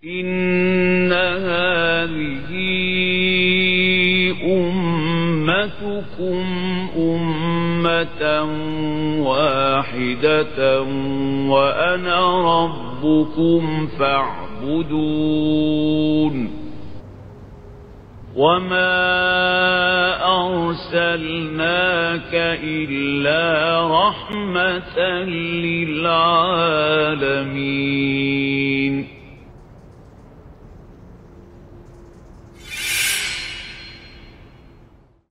إن هذه أمتكم أمة واحدة وأنا ربكم فاعبدون وما أرسلناك إلا رحمة للعالمين.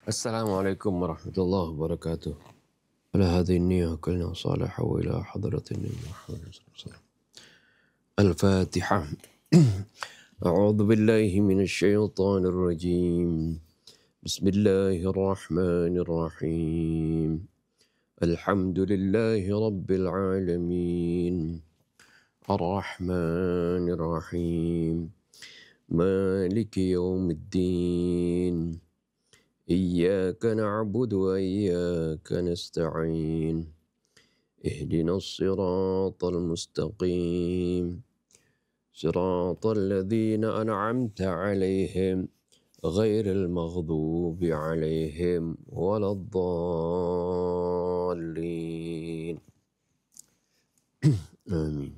السلام عليكم ورحمة الله وبركاته. على هذه النية كلنا صالحة وإلى حضرة النبي محمد صلى الله عليه وسلم. الفاتحة. أعوذ بالله من الشيطان الرجيم. بسم الله الرحمن الرحيم. الحمد لله رب العالمين الرحمن الرحيم مالك يوم الدين إياك نعبد وإياك نستعين اهدنا الصراط المستقيم صراط الذين أنعمت عليهم غير المغضوب عليهم ولا الضالين آمين.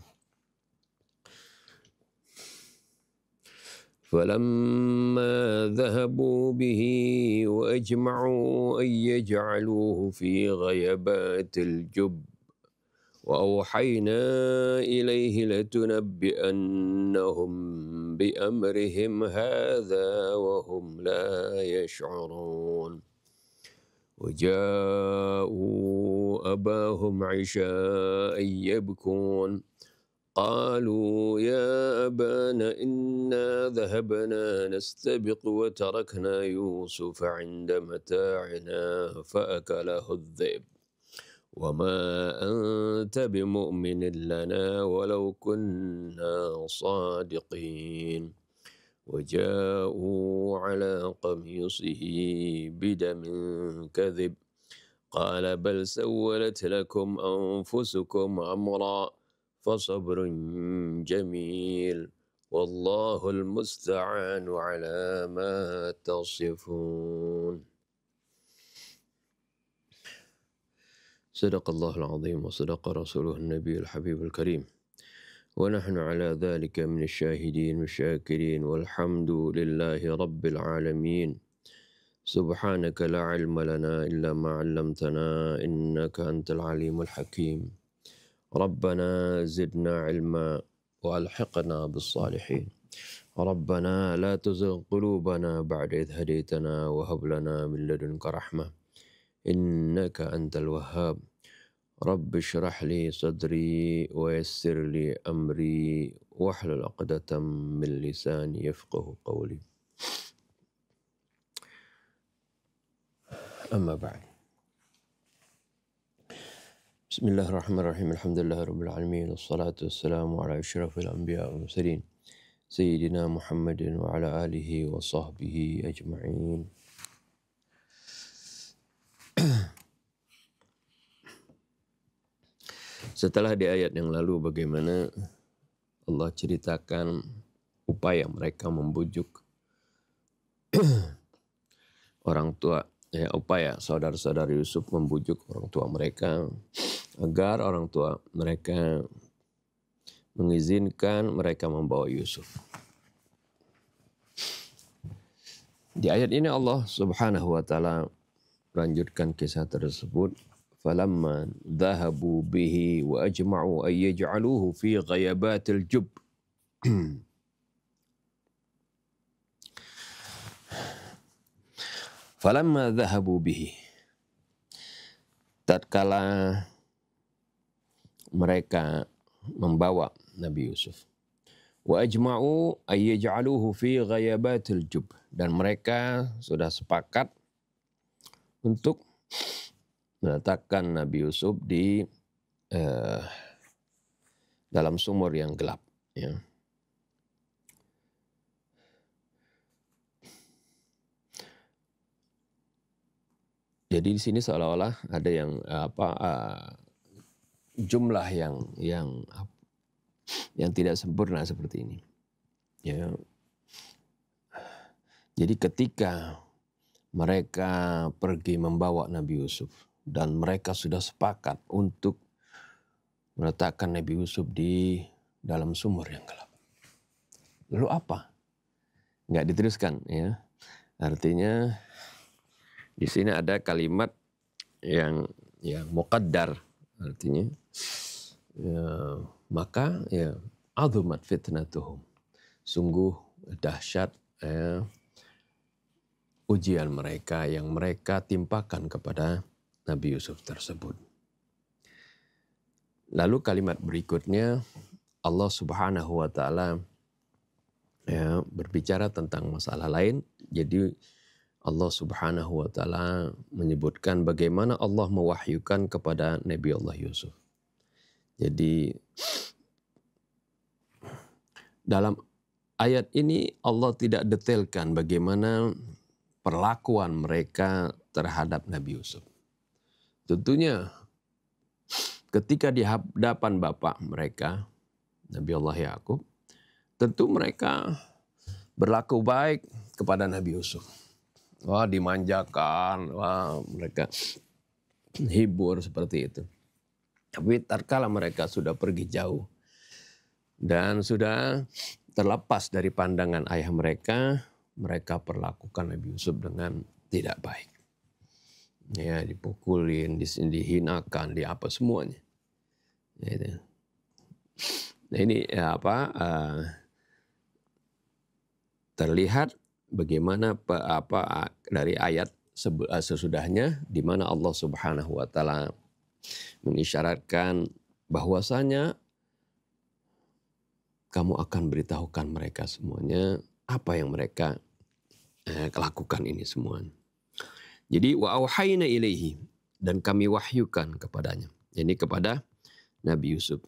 فلما ذهبوا به وأجمعوا أن يجعلوه في غيبات الجب وأوحينا إليه لتنبئنهم بأمرهم هذا وهم لا يشعرون وجاءوا أباهم عشاء يبكون قالوا يا أبانا إنا ذهبنا نستبق وتركنا يوسف عند متاعنا فأكله الذئب وما أنت بمؤمن لنا ولو كنا صادقين وجاءوا على قميصه بدم كذب قال بل سولت لكم أنفسكم أمرا فصبر جميل والله المستعان على ما تصفون. صدق الله العظيم وصدق رسوله النبي الحبيب الكريم ونحن على ذلك من الشاهدين والشاكرين والحمد لله رب العالمين. سبحانك لا علم لنا إلا ما علمتنا إنك أنت العليم الحكيم. ربنا زدنا علما وألحقنا بالصالحين. ربنا لا تزغ قلوبنا بعد إذ هديتنا وهب لنا من لدنك رحمة إنك أنت الوهاب. رب اشرح لي صدري ويسر لي أمري واحلل عقدة من لساني يفقه قولي. أما بعد. بسم الله الرحمن الرحيم. الحمد لله رب العالمين والصلاة والسلام على أشرف الأنبياء والمرسلين سيدنا محمد وعلى آله وصحبه أجمعين. Setelah di ayat yang lalu bagaimana Allah ceritakan upaya mereka membujuk orang tua, upaya saudara-saudara Yusuf membujuk orang tua mereka agar orang tua mereka mengizinkan mereka membawa Yusuf. Di ayat ini Allah Subhanahu wa taala melanjutkan kisah tersebut. Falamma dhahabu bihi wa ajma'u an yaj'aluhu fi ghayabatil jub. Falamma dhahabu bihi. Tatkala mereka membawa Nabi Yusuf. Wa ajma'u an yaj'aluhu fi ghayabatil jub. Dan mereka sudah sepakat untuk meletakkan Nabi Yusuf di dalam sumur yang gelap. Ya. Jadi di sini seolah-olah ada yang jumlah yang tidak sempurna seperti ini. Ya. Jadi ketika mereka pergi membawa Nabi Yusuf dan mereka sudah sepakat untuk meletakkan Nabi Yusuf di dalam sumur yang gelap. Lalu apa? Nggak diteruskan ya. Artinya di sini ada kalimat yang muqaddar, artinya ya, maka ya azumat fitnatuhum. Sungguh dahsyat ujian mereka yang mereka timpakan kepada Nabi Yusuf tersebut. Lalu kalimat berikutnya Allah Subhanahu wa taala berbicara tentang masalah lain. Jadi Allah Subhanahu wa taala menyebutkan bagaimana Allah mewahyukan kepada Nabi Allah Yusuf. Jadi dalam ayat ini Allah tidak detailkan bagaimana perlakuan mereka terhadap Nabi Yusuf. Tentunya ketika di hadapan bapak mereka, Nabi Allah Yakub, tentu mereka berlaku baik kepada Nabi Yusuf. Wah, dimanjakan, wah mereka hibur seperti itu. Tapi tatkala mereka sudah pergi jauh dan sudah terlepas dari pandangan ayah mereka, mereka perlakukan Nabi Yusuf dengan tidak baik. Ya, dipukulin, dihinakan, di apa semuanya. Ya, nah ini terlihat bagaimana dari ayat sesudahnya di mana Allah Subhanahu wa taala mengisyaratkan bahwasanya kamu akan beritahukan mereka semuanya apa yang mereka lakukan ini semua. Jadi wa auhayna ilaihi, dan kami wahyukan kepadanya, ini kepada Nabi Yusuf.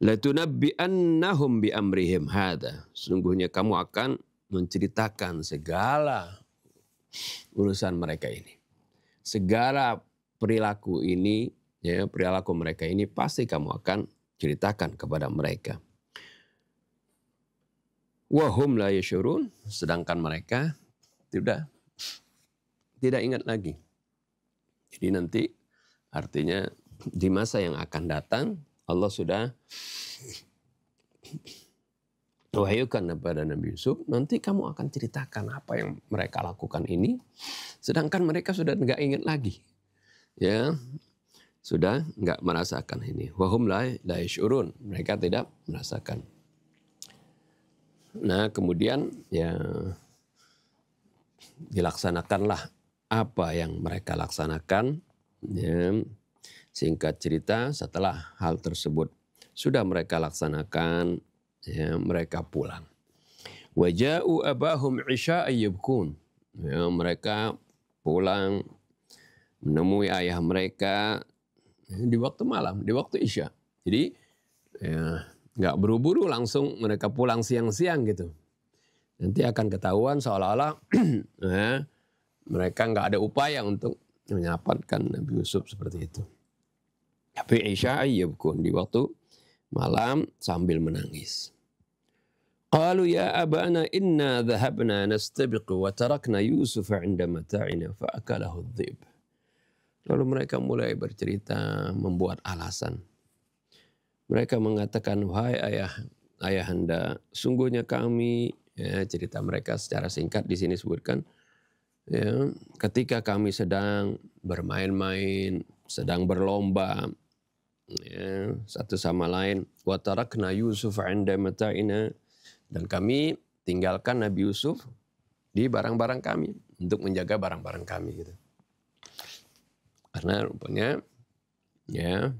Latunabbi'annahum bi amrihim hadza. Sungguhnya kamu akan menceritakan segala urusan mereka ini. Segala perilaku ini, ya, perilaku mereka ini pasti kamu akan ceritakan kepada mereka. Wahum la yashurun, sedangkan mereka tidak ingat lagi. Jadi nanti artinya di masa yang akan datang Allah sudah wahyukan kepada Nabi Yusuf, nanti kamu akan ceritakan apa yang mereka lakukan ini, sedangkan mereka sudah nggak ingat lagi, ya, sudah nggak merasakan ini. Wahum la yashurun, mereka tidak merasakan. Nah kemudian ya dilaksanakanlah apa yang mereka laksanakan. Ya, singkat cerita setelah hal tersebut sudah mereka laksanakan, ya, mereka pulang. Waja'u abahum isya'an yabkun. Ya, mereka pulang menemui ayah mereka di waktu malam, di waktu isya. Jadi ya, nggak buru-buru langsung mereka pulang siang-siang gitu. Nanti akan ketahuan seolah-olah ya, mereka nggak ada upaya untuk menyelamatkan Nabi Yusuf seperti itu. Tapi isya yabkun, di waktu malam sambil menangis. Qalu ya abana inna dhahabna nastabiqu wa tarakna Yusuf 'inda mata'ina fa akalahu adh-dhib. Lalu mereka mulai bercerita, membuat alasan. Mereka mengatakan, wahai ayahanda, sungguhnya kami, ya, cerita mereka secara singkat di sini sebutkan, ya, ketika kami sedang bermain-main, sedang berlomba, ya, satu sama lain, wa tarakna Yusuf 'inda mata'ina, dan kami tinggalkan Nabi Yusuf di barang-barang kami untuk menjaga barang-barang kami gitu. Karena rupanya ya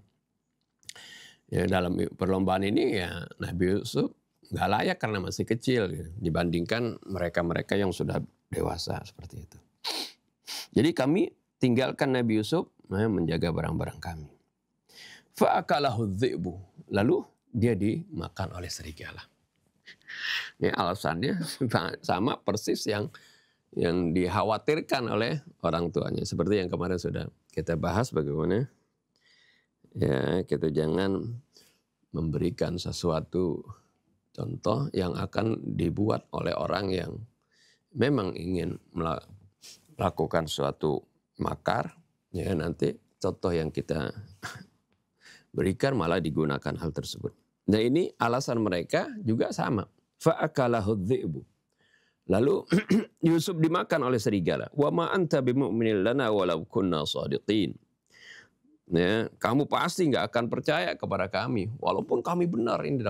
dalam perlombaan ini ya Nabi Yusuf nggak layak karena masih kecil gitu, dibandingkan mereka-mereka yang sudah dewasa seperti itu. Jadi kami tinggalkan Nabi Yusuf menjaga barang-barang kami. Fa'akalahu dhi'bu, lalu dia dimakan oleh serigala. Ini alasannya sama persis yang dikhawatirkan oleh orang tuanya. Seperti yang kemarin sudah kita bahas bagaimana ya kita jangan memberikan sesuatu contoh yang akan dibuat oleh orang yang memang ingin melakukan suatu makar, ya nanti contoh yang kita berikan malah digunakan hal tersebut. Nah ini alasan mereka juga sama. Fa'akalahu dhi'bu. Lalu Yusuf dimakan oleh serigala. Wa ma anta bimu'minin lana walau kunna shadiqin. Ya, kamu pasti nggak akan percaya kepada kami walaupun kami benar ini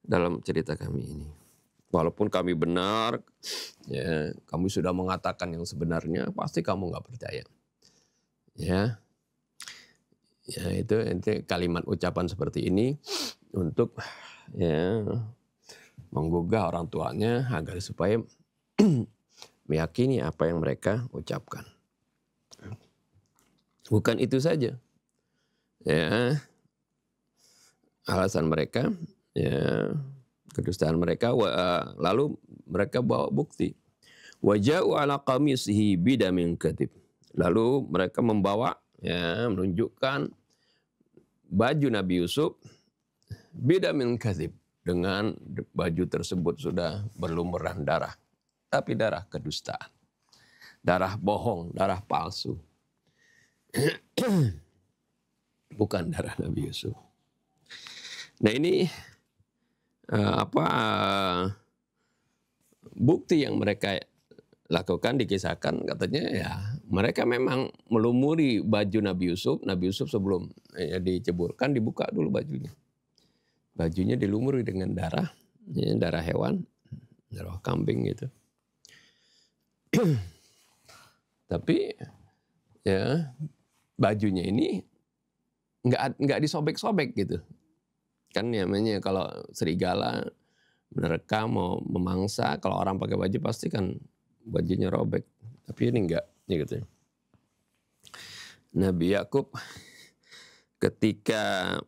dalam cerita kami ini. Walaupun kami benar, ya, kami sudah mengatakan yang sebenarnya, pasti kamu nggak percaya. Ya, ya itu kalimat ucapan seperti ini untuk ya menggugah orang tuanya agar supaya meyakini apa yang mereka ucapkan. Bukan itu saja, ya alasan mereka, ya kedustaan mereka, lalu mereka bawa bukti. Waja'u ala qamisihi bidamin kadhib. Lalu mereka membawa, ya menunjukkan baju Nabi Yusuf bidamin kadhib, dengan baju tersebut sudah berlumuran darah, tapi darah kedustaan, darah bohong, darah palsu, bukan darah Nabi Yusuf. Nah ini bukti yang mereka lakukan, dikisahkan katanya ya mereka memang melumuri baju Nabi Yusuf. Nabi Yusuf sebelum diceburkan dibuka dulu bajunya. Bajunya dilumuri dengan darah, ya, darah hewan, darah kambing gitu. Tapi ya bajunya ini nggak disobek-sobek gitu. Kan namanya kalau serigala menerka mau memangsa, kalau orang pakai baju pasti kan bajunya robek. Tapi ini enggak, gitu. Nabi Yakub ketika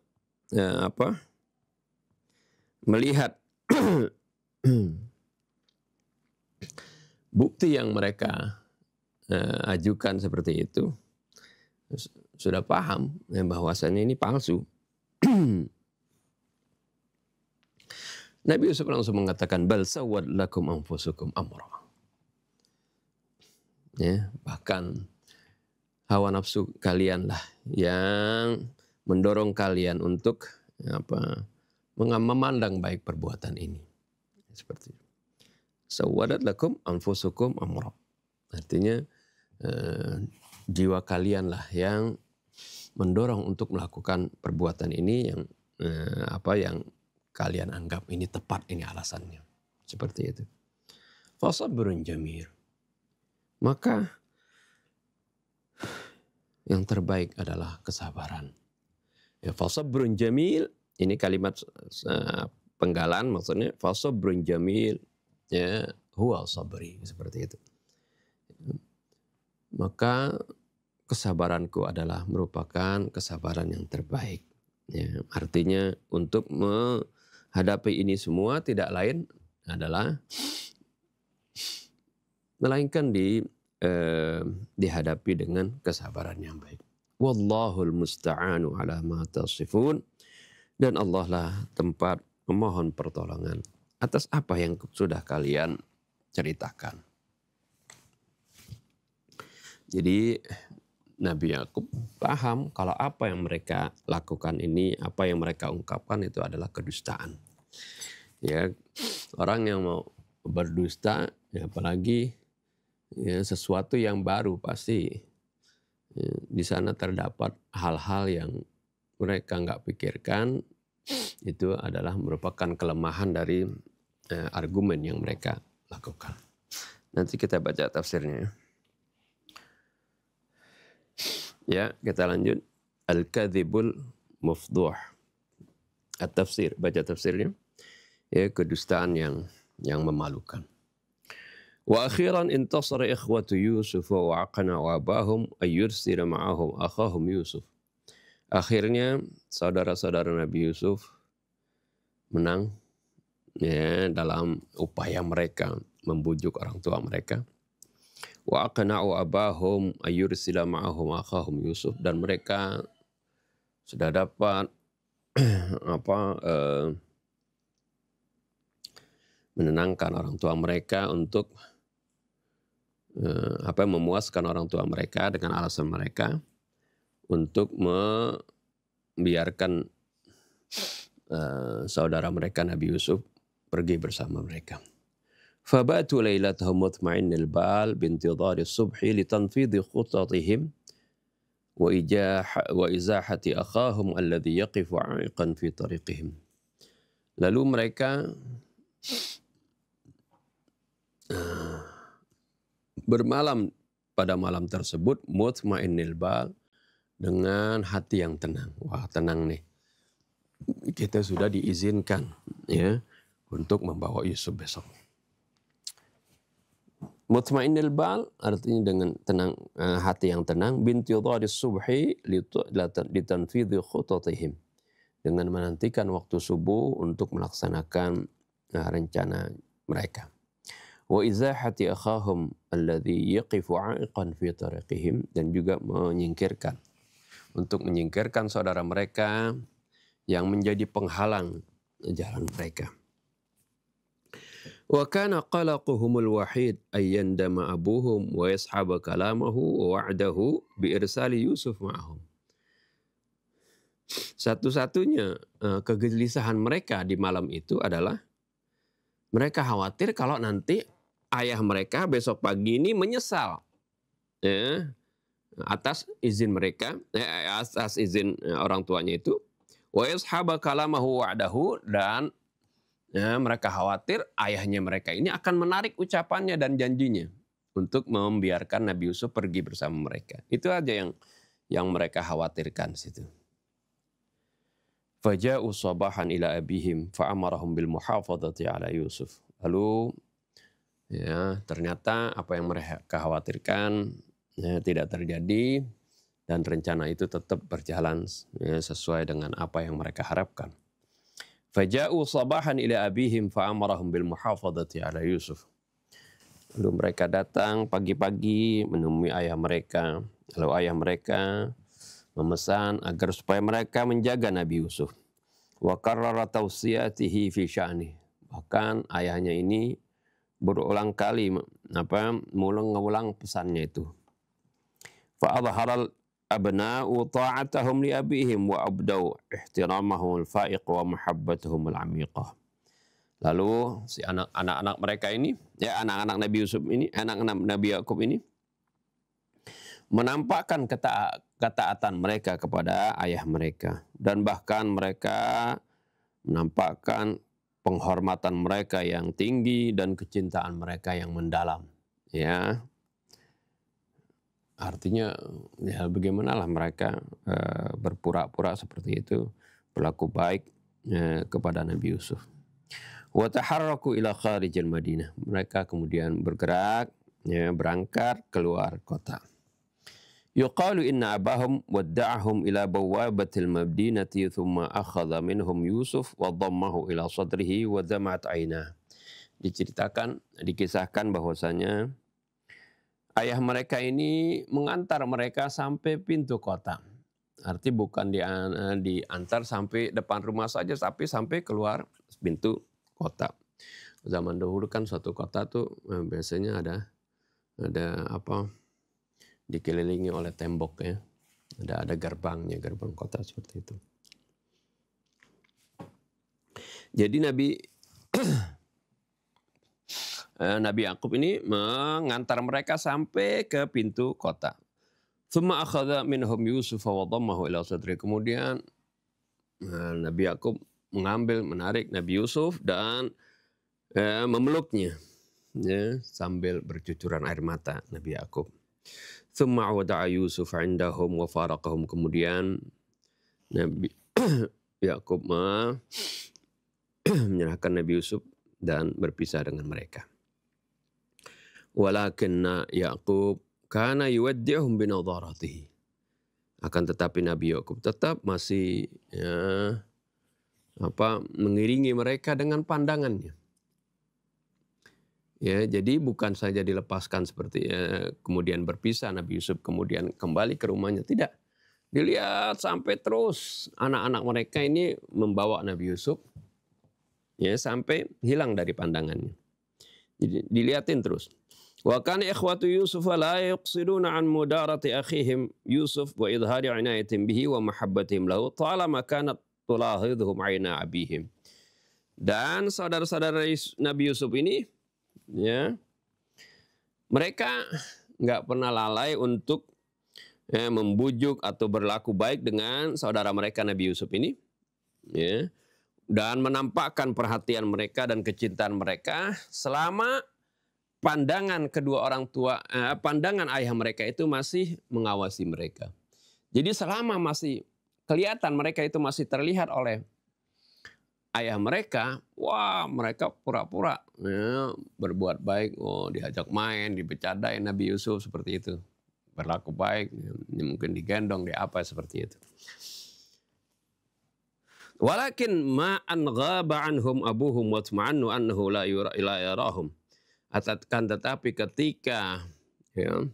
melihat bukti yang mereka ajukan seperti itu, sudah paham bahwasannya ini palsu. Nabi Yusuf langsung mengatakan, bal sawwat lakum anfusukum amra. Ya, bahkan hawa nafsu kalianlah yang mendorong kalian untuk memandang baik perbuatan ini. Seperti itu. Sawwadat lakum anfusukum amra. Artinya jiwa kalianlah yang mendorong untuk melakukan perbuatan ini yang yang kalian anggap ini tepat, ini alasannya. Seperti itu. Fasabrun jamil. Maka yang terbaik adalah kesabaran. Ya, fasabrun jamil, ini kalimat penggalan, maksudnya fasabrun jamil, ya huwa sabri, seperti itu. Maka kesabaranku adalah merupakan kesabaran yang terbaik. Ya, artinya untuk menghadapi ini semua tidak lain adalah melainkan dihadapi dengan kesabaran yang baik. Wallahul musta'anu ala ma tasifun. Dan Allah lah tempat memohon pertolongan atas apa yang sudah kalian ceritakan. Jadi Nabi Yakub paham kalau apa yang mereka lakukan ini, apa yang mereka ungkapkan itu adalah kedustaan. Ya, orang yang mau berdusta, ya apalagi ya, sesuatu yang baru pasti ya, di sana terdapat hal-hal yang mereka nggak pikirkan, itu adalah merupakan kelemahan dari argumen yang mereka lakukan. Nanti kita baca tafsirnya. Ya, kita lanjut. Al-Kadhibul Mufduh. At-Tafsir, baca tafsirnya. Ya, kedustaan yang memalukan. Wa akhiran intasara ikhwatu Yusuf wa aqna'u abahum ayyursila ma'ahum akhahum Yusuf. Akhirnya saudara-saudara Nabi Yusuf menang ya, dalam upaya mereka membujuk orang tua mereka. Wa aqna'u abahum ayyursila ma'ahum akhahum Yusuf, dan mereka sudah dapat menenangkan orang tua mereka untuk memuaskan orang tua mereka dengan alasan mereka untuk membiarkan saudara mereka Nabi Yusuf pergi bersama mereka. Fabatu lailatahum mutma'innil bal bintidhari subhi litanfidhi khutatihim wa izahati akhahum alladhi yaqifu 'aiqan fi tariqihim. Lalu mereka bermalam pada malam tersebut mutma'innil bal dengan hati yang tenang. Wah, tenang nih. Kita sudah diizinkan ya untuk membawa Yusuf besok. Mutma'innil bal artinya dengan tenang, hati yang tenang, bintidhari subhi litanfidhi khutatihim, dengan menantikan waktu subuh untuk melaksanakan rencana mereka. Wa izahati akhahum alladhi yaqifu 'aiqan fi tariqihim, dan juga menyingkirkan saudara mereka yang menjadi penghalang jalan mereka. Wa kana qalaquhumul wahid ay yandama abuhum wa yashaba kalamahu wa wa'dahu bi irsali Yusuf ma'ahum. Satu-satunya kegelisahan mereka di malam itu adalah mereka khawatir kalau nanti ayah mereka besok pagi ini menyesal atas izin mereka, atas izin orang tuanya itu. Wa yashaba kalamahu wa'dahu, dan mereka khawatir ayahnya mereka ini akan menarik ucapannya dan janjinya untuk membiarkan Nabi Yusuf pergi bersama mereka. Itu aja yang mereka khawatirkan situ. Faja'u sabahan ila abihim fa'amarahum bil muhafadhati ala Yusuf. Lalu ternyata apa yang mereka khawatirkan tidak terjadi, dan rencana itu tetap berjalan sesuai dengan apa yang mereka harapkan. Faja'u sabahan ila abihim fa'amarahum bil muhafadhati ala Yusuf. Lalu mereka datang pagi-pagi menemui ayah mereka. Lalu ayah mereka memesan agar supaya mereka menjaga Nabi Yusuf. Wa qarrara tawsiyatihi fi sya'ni. Bahkan ayahnya ini berulang kali mengulang pesannya itu. Fa adharal abna'u ta'atahum li abihim wa abdau ihtiramahum al-fa'iq wa mahabbatahum al-'amiqah. Lalu si anak-anak mereka ini, anak-anak Nabi Yusuf ini, anak-anak Nabi Yakub ini menampakkan ketaatan mereka kepada ayah mereka, dan bahkan mereka menampakkan penghormatan mereka yang tinggi dan kecintaan mereka yang mendalam. Ya. Artinya bagaimanalah mereka berpura-pura seperti itu, berlaku baik kepada Nabi Yusuf. Wa taharraku ila kharijil Madinah. Mereka kemudian bergerak, berangkat keluar kota. Yuqalu inna abahum wadda'ahum ila bawabatil madinati thumma akhadha minhum Yusuf wa dhammahu ila sadrihi wa dama'at aynah. Dikisahkan bahwasanya ayah mereka ini mengantar mereka sampai pintu kota. Arti bukan diantar sampai depan rumah saja, tapi sampai keluar pintu kota. Zaman dahulu kan suatu kota tuh biasanya ada dikelilingi oleh tembok ya. Ada gerbangnya, gerbang kota seperti itu. Jadi Nabi Yakub ini mengantar mereka sampai ke pintu kota. Tsumma akhadha minhum Yusuf wa dhammahu ila sadri. Kemudian Nabi Yakub menarik Nabi Yusuf dan memeluknya sambil bercucuran air mata Nabi Yakub. Tsumma wada'a Yusuf 'indahum wa faraqahum. Kemudian Nabi Yakub menyerahkan Nabi Yusuf dan berpisah dengan mereka. Walakinna Yaqub kana yuwaddi'uhum binadharatihi. Akan tetapi Nabi Yakub tetap masih mengiringi mereka dengan pandangannya. Ya, jadi bukan saja dilepaskan seperti kemudian berpisah Nabi Yusuf kemudian kembali ke rumahnya, tidak. Dilihat sampai terus anak-anak mereka ini membawa Nabi Yusuf Ya, sampai hilang dari pandangannya. Jadi dilihatin terus. Wa kana ikhwatu Yusuf la yaqsiduna an mudarati akhihim Yusuf wa idhari inayatin bihi wa mahabbatihim lahu talama kanat tulahidhum aina abihim. Dan saudara-saudara Nabi Yusuf ini, ya, mereka nggak pernah lalai untuk membujuk atau berlaku baik dengan saudara mereka Nabi Yusuf ini, ya, dan menampakkan perhatian mereka dan kecintaan mereka selama pandangan kedua orang tua, pandangan ayah mereka itu masih mengawasi mereka. Jadi selama masih kelihatan mereka itu masih terlihat oleh ayah mereka, wah mereka pura-pura ya, berbuat baik, diajak main, dibecadain Nabi Yusuf seperti itu. Berlaku baik, mungkin digendong, apa seperti itu. Walakin ma'an ghaba anhum abuhum wa tma'annu annahu la yarahum. Akan tetapi ketika ya,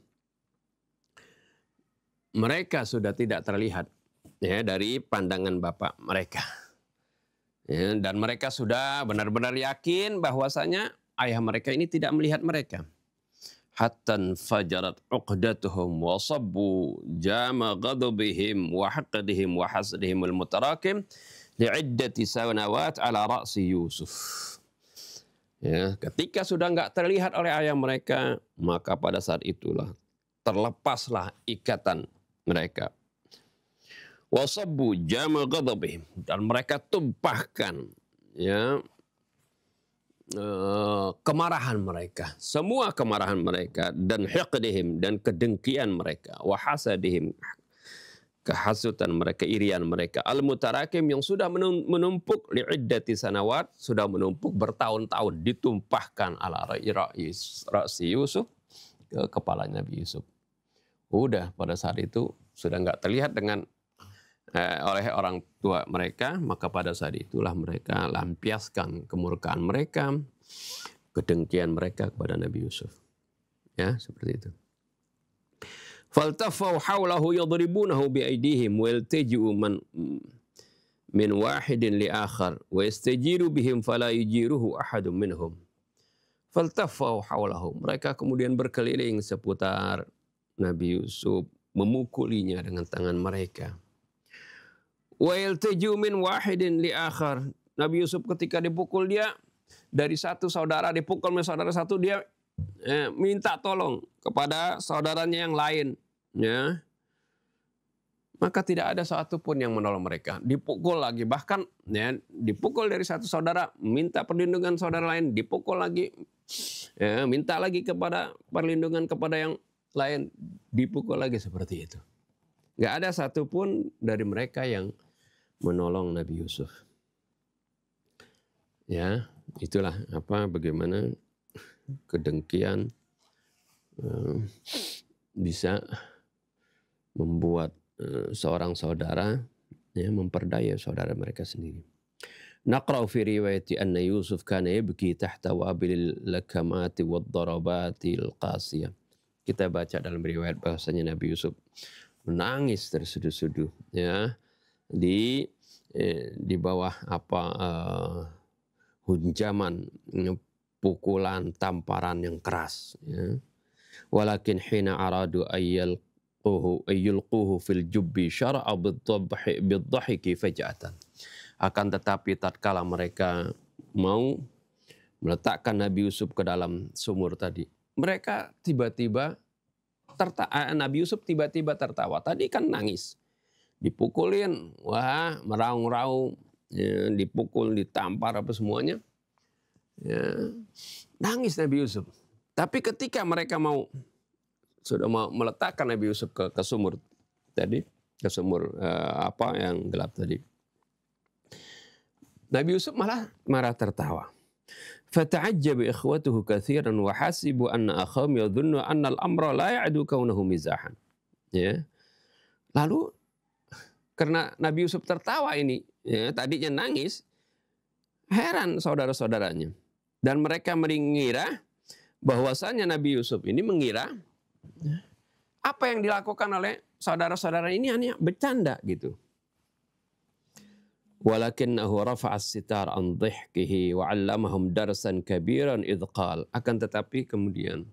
mereka sudah tidak terlihat ya, dari pandangan bapak mereka. Ya, dan mereka sudah benar-benar yakin bahwasanya ayah mereka ini tidak melihat mereka. Hatta fajarat uqdatuhum wa sabbu jama ghadabihim wa haqqadihim wa hasadihim al-mutarakim li'iddati sanawat ala ra'si Yusuf. Ya, ketika sudah nggak terlihat oleh ayah mereka, maka pada saat itulah terlepaslah ikatan mereka. Wasabbu jama ghadabihim, dan mereka tumpahkan ya kemarahan mereka, semua kemarahan mereka, dan hiqdihim, dan kedengkian mereka, wa hasadihim, kehasutan mereka, irian mereka, al-mutarakim, yang sudah menumpuk li'iddati sanawat, sudah menumpuk bertahun-tahun, ditumpahkan ala ra'si Yusuf, ke kepala Nabi Yusuf. Udah pada saat itu sudah nggak terlihat dengan oleh orang tua mereka, maka pada saat itulah mereka lampiaskan kemurkaan mereka, kedengkian mereka kepada Nabi Yusuf. Ya, seperti itu. Faltafau haulahu yadribunahu biaydihim wa yaltaji'u min wahidin li akhar wa yastajiru bihim fala yujiruhu ahadun minhum. Faltafau haulahu, mereka kemudian berkeliling seputar Nabi Yusuf, memukulinya dengan tangan mereka. Wa yaltaji'u min wahidin li akhar, Nabi Yusuf ketika dipukul, dia dari satu saudara dipukul oleh saudara satu, dia minta tolong kepada saudaranya yang lain, ya. Maka tidak ada satupun yang menolong mereka. Dipukul lagi, bahkan ya, dipukul dari satu saudara, minta perlindungan saudara lain, dipukul lagi, ya, minta lagi kepada perlindungan kepada yang lain, dipukul lagi, seperti itu. Nggak ada satupun dari mereka yang menolong Nabi Yusuf. Ya, itulah bagaimana kedengkian bisa membuat seorang saudara ya, memperdaya saudara mereka sendiri. Naqra'u fi riwayati anna Yusuf kana yabki tahta wabil lakamati wad darabatil qasiyah. Kita baca dalam riwayat bahwasanya Nabi Yusuf menangis terseduh-seduh ya, di bawah hunjaman, pukulan, tamparan yang keras ya. Walakin hina aradu ayyulquhu fil jubbi syara'a bid-dhahiki faja'atan. Akan tetapi tatkala mereka mau meletakkan Nabi Yusuf ke dalam sumur tadi, mereka tiba-tiba Nabi Yusuf tiba-tiba tertawa. Tadi kan nangis, dipukulin, wah meraung-raung, ya, dipukul, ditampar apa semuanya, ya, nangis Nabi Yusuf. Tapi ketika mereka sudah mau meletakkan Nabi Yusuf ke sumur tadi, ke sumur yang gelap tadi, Nabi Yusuf malah tertawa. Fata'ajjaba ikhwatuhu katsiran wa hasibu anna akhahum yadhunnu anna al-amra la ya'du kaunahu mizahan. Ya. Lalu karena Nabi Yusuf tertawa ini, ya, tadinya nangis, heran saudara-saudaranya. Dan mereka mengira bahwasanya Nabi Yusuf ini mengira apa yang dilakukan oleh saudara-saudara ini hanya bercanda gitu. Walakinnahu rafa'a as-sitar an dhihkihi wa 'allamahum darsan kabiran idh qala. Akan tetapi kemudian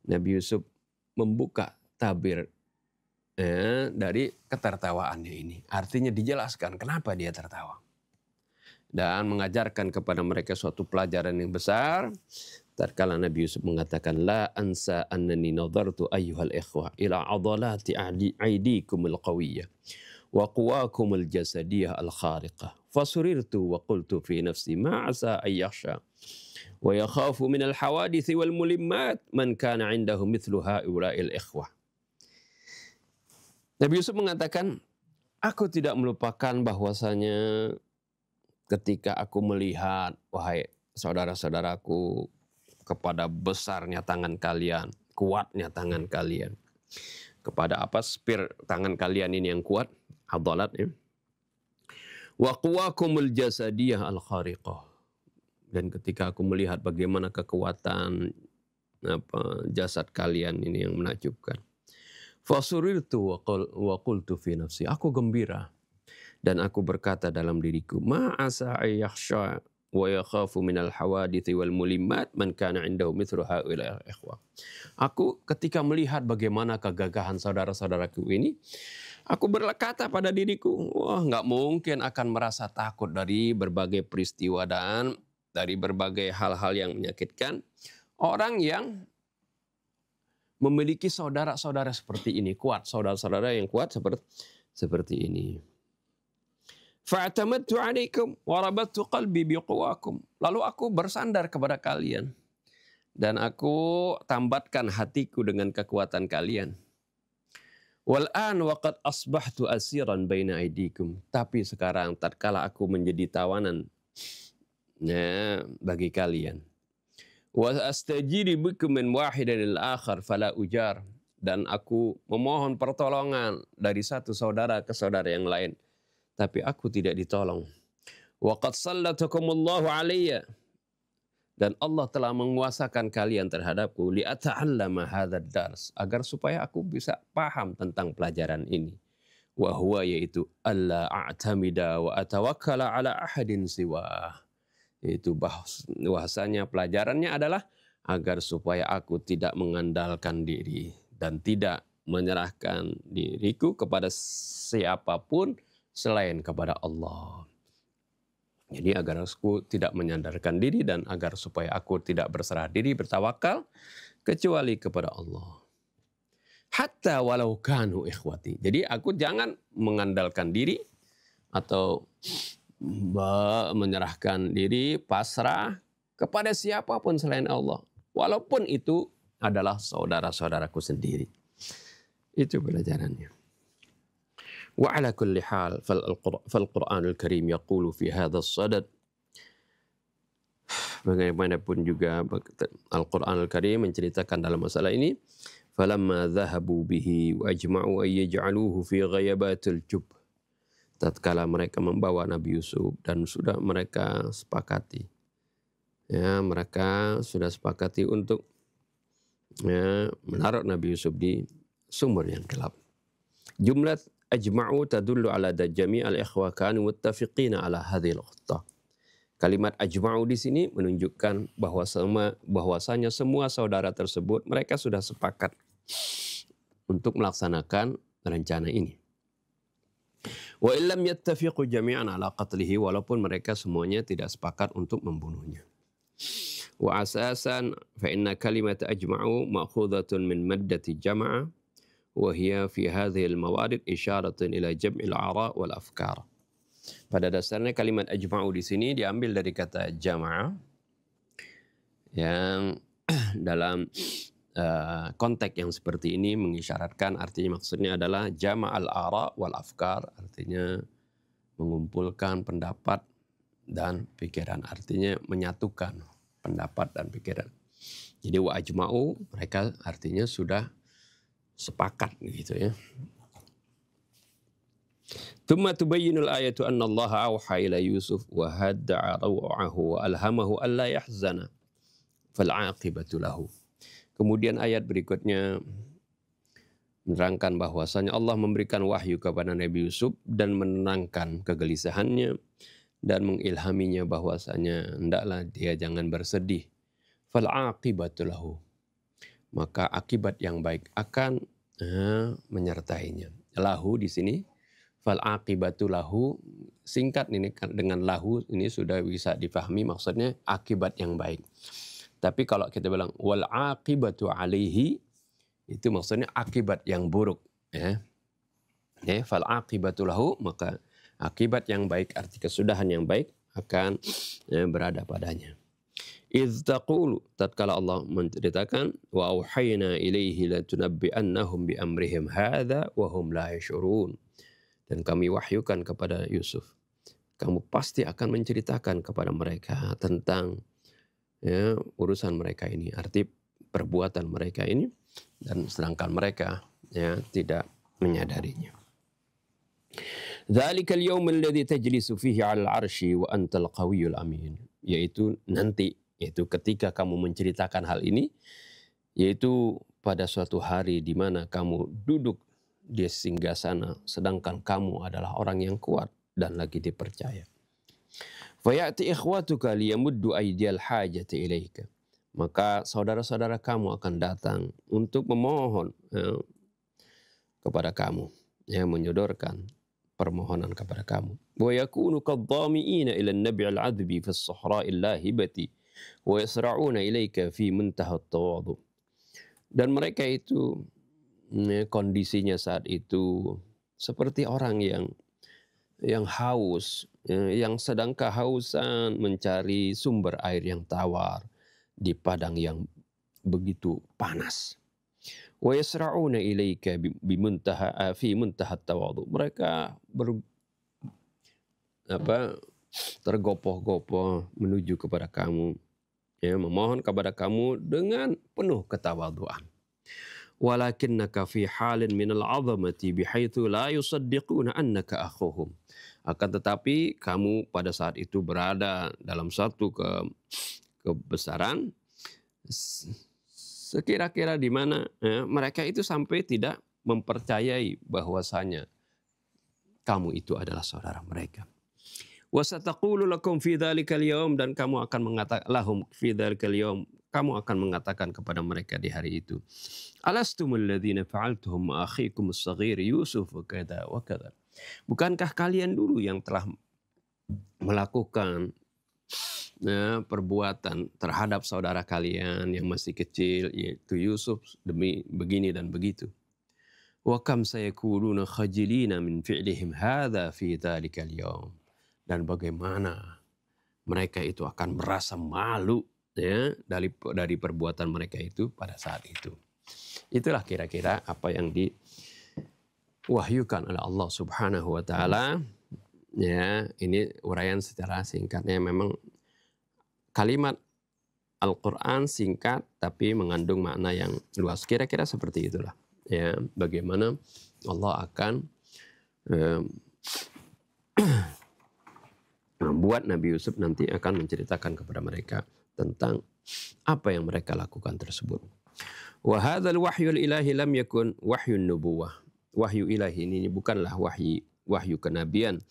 Nabi Yusuf membuka tabir dari ketertawaannya ini. Artinya dijelaskan kenapa dia tertawa. Dan mengajarkan kepada mereka suatu pelajaran yang besar. Tatkala Nabi Yusuf mengatakan, la ansa annani nadartu ayyuhal ikhwah ila adalati aidikumul qawiyah wa quwakumul jasadiyah al-khariqah. Fasurirtu wa qultu fi nafsi ma asa ayyakhsha wa yakhafu min al-hawadithi wal mulimmat man kana indahu mithlu ha'ula'il ikhwah. Nabi Yusuf mengatakan, aku tidak melupakan bahwasanya ketika aku melihat, wahai saudara-saudaraku, kepada besarnya tangan kalian, kuatnya tangan kalian. Kepada apa spir tangan kalian ini yang kuat, adalat ya. Wa quwakumul jasadiyah al-khariqah. Dan ketika aku melihat bagaimana kekuatan jasad kalian ini yang menakjubkan. Fasurirtu wa qultu fi nafsi. Aku gembira dan aku berkata dalam diriku, ma asa ayyakhsha wa yakhafu minal hawadithi wal mulimmat man kana indahu mithlu haula ikhwah. Aku ketika melihat bagaimana kegagahan saudara-saudaraku ini, aku berkata pada diriku, wah nggak mungkin akan merasa takut dari berbagai peristiwa dan dari berbagai hal-hal yang menyakitkan. Orang yang memiliki saudara-saudara seperti ini, kuat, saudara-saudara yang kuat seperti ini. Fa'tamadtu 'alaikum wa rabattu qalbi biquwakum. Lalu aku bersandar kepada kalian dan aku tambatkan hatiku dengan kekuatan kalian. Wal an wa qad asbahtu asiran baina aidikum. Tapi sekarang tatkala aku menjadi tawanan bagi kalian. Wa astajiri bikum min wahidin lil akhar fala ujar. Dan aku memohon pertolongan dari satu saudara ke saudara yang lain, tapi aku tidak ditolong. Wa qad sallatakumullahu alayya. Dan Allah telah menguasakan kalian terhadapku li ata'allama hadzal dars, agar supaya aku bisa paham tentang pelajaran ini. Wa huwa, yaitu alla a'tamida wa atawakkala ala ahadin siwa. Itu bahasanya pelajarannya adalah agar supaya aku tidak mengandalkan diri dan tidak menyerahkan diriku kepada siapapun selain kepada Allah. Jadi agar aku tidak menyandarkan diri dan agar supaya aku tidak berserah diri, bertawakal kecuali kepada Allah. Hatta walau kanu ikhwati. Jadi aku jangan mengandalkan diri atau menyerahkan diri, pasrah kepada siapapun selain Allah. Walaupun itu adalah saudara-saudaraku sendiri. Itu pelajarannya. Wa ala kulli hal fal Qur'anul Karim yaqulu fi hadha as-sadad. Bagaimanapun juga Al-Qur'anul Karim menceritakan dalam masalah ini, falamma dhahabu bihi wa ajma'u ay yaj'aluhu fi ghayabatil jub. Tatkala mereka membawa Nabi Yusuf dan sudah mereka sepakati, mereka sudah sepakati untuk menaruh Nabi Yusuf di sumur yang gelap. Jumlah ajma'u tadullu ala jami'al ikhwa kanu muttafiqina ala hadhil khuttah. Kalimat ajma'u di sini menunjukkan bahwasanya semua saudara tersebut mereka sudah sepakat untuk melaksanakan rencana ini. Wa illam yattafiqu jami'an ala qatlihi, walaupun mereka semuanya tidak sepakat untuk membunuhnya. Wa asasan fa inna kalimat ajma'u ma'khudhatun min maddati jama'a wa hiya fi hadhihi al-mawarid isyaratun ila jam'il ara' wal afkar. Pada dasarnya kalimat ajma'u di sini diambil dari kata jama'a yang dalam konteks yang seperti ini mengisyaratkan, artinya maksudnya adalah jama'al ara wal afkar, artinya mengumpulkan pendapat dan pikiran, artinya menyatukan pendapat dan pikiran. Jadi wa ajma'u mereka artinya sudah sepakat gitu ya. Thumma tubayyinul ayatu anna Allah awha ila Yusuf wa hadda'a raw'ahu wa alhamahu alla yahzana fal 'aqibatu lahu. Kemudian ayat berikutnya menerangkan bahwasanya Allah memberikan wahyu kepada Nabi Yusuf dan menenangkan kegelisahannya dan mengilhaminya bahwasanya hendaklah dia jangan bersedih. Fal aqibatu lahu. Maka akibat yang baik akan menyertainya. Lahu di sini fal aqibatu lahu, singkat ini dengan lahu ini sudah bisa difahami maksudnya akibat yang baik. Tapi kalau kita bilang wal aqibatu alaihi, itu maksudnya akibat yang buruk, ya. Fal aqibatu lahu, maka akibat yang baik arti kesudahan yang baik akan berada padanya. Idz taqulu, tatkala Allah menceritakan wa auhayna ilaihi latunabbi'annahum bi amrihim hadza wa hum la yash'urun. Dan kami wahyukan kepada Yusuf, kamu pasti akan menceritakan kepada mereka tentang urusan mereka ini, arti perbuatan mereka ini, dan sedangkan mereka tidak menyadarinya. Dzalikal yaumul ladzi tajlisu fihi 'alal 'arsy wa antal qawiyyul amin. Yaitu nanti, yaitu ketika kamu menceritakan hal ini, yaitu pada suatu hari di mana kamu duduk di singgasana sedangkan kamu adalah orang yang kuat dan lagi dipercaya. Fayati ikhwatuka liyamuddu aydiyal hajati ilaika. Maka saudara-saudara kamu akan datang untuk memohon kepada kamu, menyodorkan permohonan kepada kamu. Wa yakunu kadh-dhami'ina ila an-nabi' al-'adbi fi as-sahra'i al-lahibati wa yasra'una ilaika fi muntaha at-tawadhu. Dan mereka itu kondisinya saat itu seperti orang yang haus, yang sedang kehausan mencari sumber air yang tawar di padang yang begitu panas. Wa yasra'una ilaika fi muntaha at-tawadhu. Mereka tergopoh-gopoh menuju kepada kamu, memohon kepada kamu dengan penuh ketawaduan. Walakinnaka fi halin minal 'azamati bihaitsu la yusaddiquna annaka akhuhum. Akan tetapi kamu pada saat itu berada dalam satu kebesaran sekira-kira di mana mereka itu sampai tidak mempercayai bahwasanya kamu itu adalah saudara mereka. Wasataqulu lakum fi dzalikal yaum, dan kamu akan mengatakan lahum fi dzalikal yaum, kamu akan mengatakan kepada mereka di hari itu, alastumul ladzina fa'altuhum ma akhikum as-saghir Yusuf wa kadza wa kadza. Bukankah kalian dulu yang telah melakukan perbuatan terhadap saudara kalian yang masih kecil, yaitu Yusuf, demi begini dan begitu. Wa kam sayakununa khajilina min fi'lihim hadza fi dzalikal yaum. Dan bagaimana mereka itu akan merasa malu dari perbuatan mereka itu pada saat itu. Itulah kira-kira apa yang diwahyukan oleh Allah Subhanahu wa taala. Ini uraian secara singkatnya. Memang kalimat Al-Quran singkat tapi mengandung makna yang luas. Kira-kira seperti itulah. Bagaimana Allah akan membuat Nabi Yusuf nanti akan menceritakan kepada mereka tentang apa yang mereka lakukan tersebut. Wa hadzal wahyul ilahi lam yakun wahyun nubuwah. Wahyu ilahi ini bukanlah wahyu kenabian.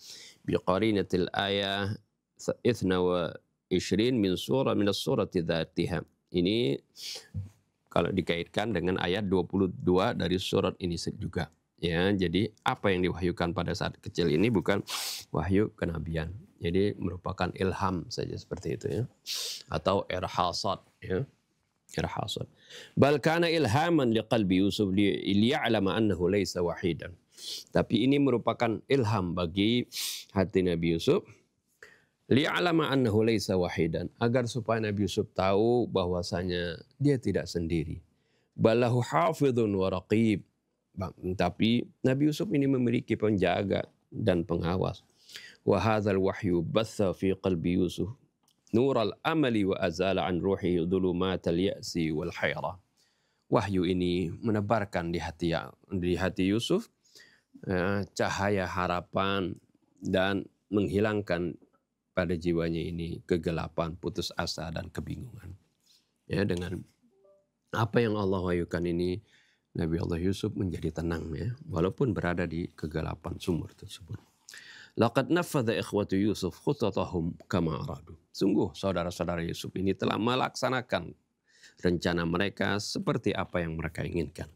Biqarinatil ayah 22 min as-surati dzatiha. Ini kalau dikaitkan dengan ayat 22 dari surat ini juga. Jadi apa yang diwahyukan pada saat kecil ini bukan wahyu kenabian. Jadi merupakan ilham saja seperti itu, atau irhasat, irhasat. Bal kana ilhaman liqalbi Yusuf liya'lama annahu laysa wahidan. Tapi ini merupakan ilham bagi hati Nabi Yusuf, liya'lama annahu laysa wahidan, agar supaya Nabi Yusuf tahu bahwasanya dia tidak sendiri. Balahu hafidhun wa raqib. Tapi Nabi Yusuf ini memiliki penjaga dan pengawas. Wa hadzal wahyu batha fi qalbi Yusuf nural amali wa azala an ruhi dhulumatal ya'si wal hayra. Wahyu ini menebarkan di hati Yusuf cahaya harapan dan menghilangkan pada jiwanya ini kegelapan, putus asa dan kebingungan. Dengan apa yang Allah wahyukan ini, Nabi Allah Yusuf menjadi tenang ya, walaupun berada di kegelapan sumur tersebut. Laqad nafadha ikhwatu Yusuf khutatahum kama aradu. Sungguh saudara-saudara Yusuf ini telah melaksanakan rencana mereka seperti apa yang mereka inginkan.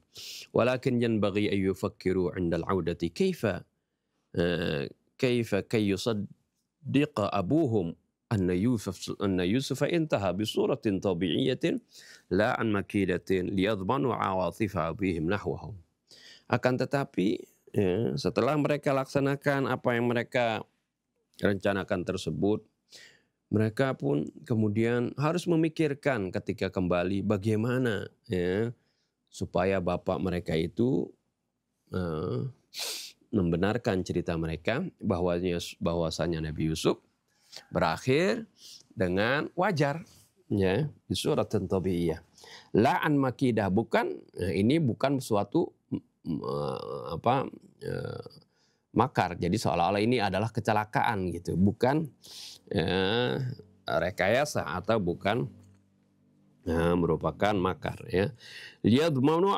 Walakin yanbaghi an yufakkiru 'inda al-'audati kaifa kay yusaddiqa abuhum anna Yusuf intaha bi suratin tabi'iyyatin la an makidatin liyadmanu 'awatif abihim nahwahum. Akan tetapi ya, setelah mereka laksanakan apa yang mereka rencanakan tersebut, mereka pun kemudian harus memikirkan ketika kembali bagaimana ya, supaya bapak mereka itu membenarkan cerita mereka bahwasanya Nabi Yusuf berakhir dengan wajar ya, di surat Tabi'iyah. La'an makidah, ini bukan suatu makar. Jadi seolah-olah ini adalah kecelakaan gitu, bukan rekayasa atau bukan merupakan makar ya. Liyadmanu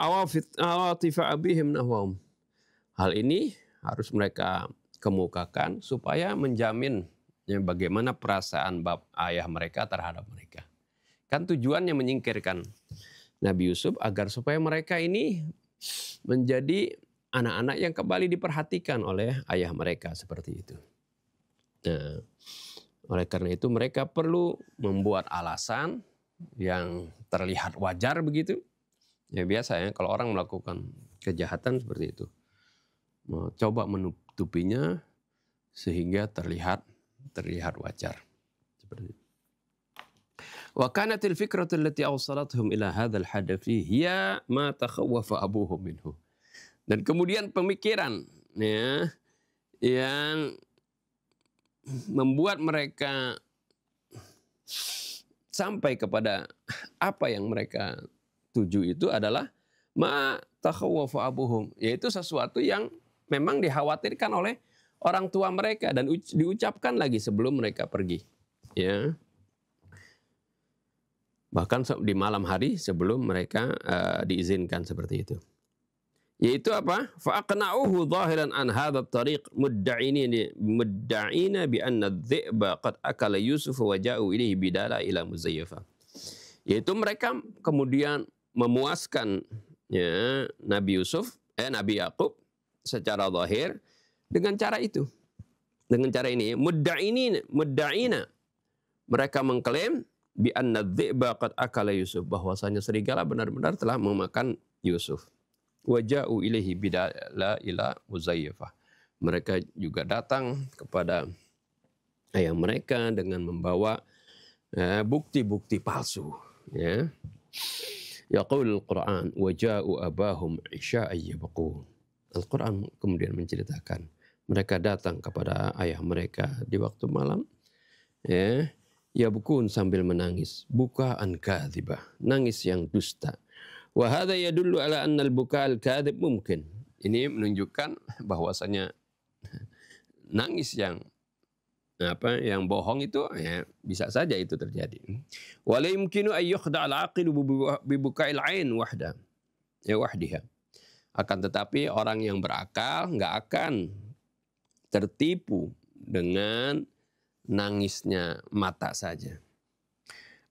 awatif abihim nahwahum. Hal ini harus mereka kemukakan supaya menjamin ya, bagaimana perasaan ayah mereka terhadap mereka. Kan tujuannya menyingkirkan Nabi Yusuf agar supaya mereka ini menjadi anak-anak yang kembali diperhatikan oleh ayah mereka seperti itu. Nah, oleh karena itu mereka perlu membuat alasan yang terlihat wajar begitu. Ya biasa ya kalau orang melakukan kejahatan seperti itu. Coba menutupinya sehingga terlihat wajar. Seperti itu. Wa kanatil fikratu allati awsalathum ila hadzal hadafi hiya ma takhawwafa abuhum minhu. Dan kemudian pemikiran ya yang membuat mereka sampai kepada apa yang mereka tuju itu adalah ma takhawwafa abuhum, yaitu sesuatu yang memang dikhawatirkan oleh orang tua mereka dan diucapkan lagi sebelum mereka pergi ya. Bahkan di malam hari sebelum mereka diizinkan seperti itu. Yaitu apa? Fa'aqna'uhu zahiran an hadzal tariq mudda'ina bi anna adh-dhi'ba qad akala Yusuf wa ja'u ilayhi bidala ila muzayyafa. Yaitu mereka kemudian memuaskan ya, Nabi Yakub secara zahir dengan cara itu. Dengan cara ini, mudda'ina mereka mengklaim bi anna adh-dhi'ba qad akala Yusuf, bahwasanya serigala benar-benar telah memakan Yusuf. Waja'u ilaihi bidala ila muzayyafah. Mereka juga datang kepada ayah mereka dengan membawa bukti-bukti palsu ya. Yaqul al-Qur'an waja'u abahum isya'an yabqun. Al-Qur'an kemudian menceritakan mereka datang kepada ayah mereka di waktu malam ya, yabqun sambil menangis, bukaan kadzibah, nangis yang dusta. Wa hadza yadullu ala anna al-buka' al-kadzib mungkin. Ini menunjukkan bahwasanya nangis yang bohong itu ya bisa saja itu terjadi. Wa la yumkinu ay yukhda' al-'aqilu bi buka'il 'ain wahdiha. Akan tetapi orang yang berakal enggak akan tertipu dengan nangisnya mata saja.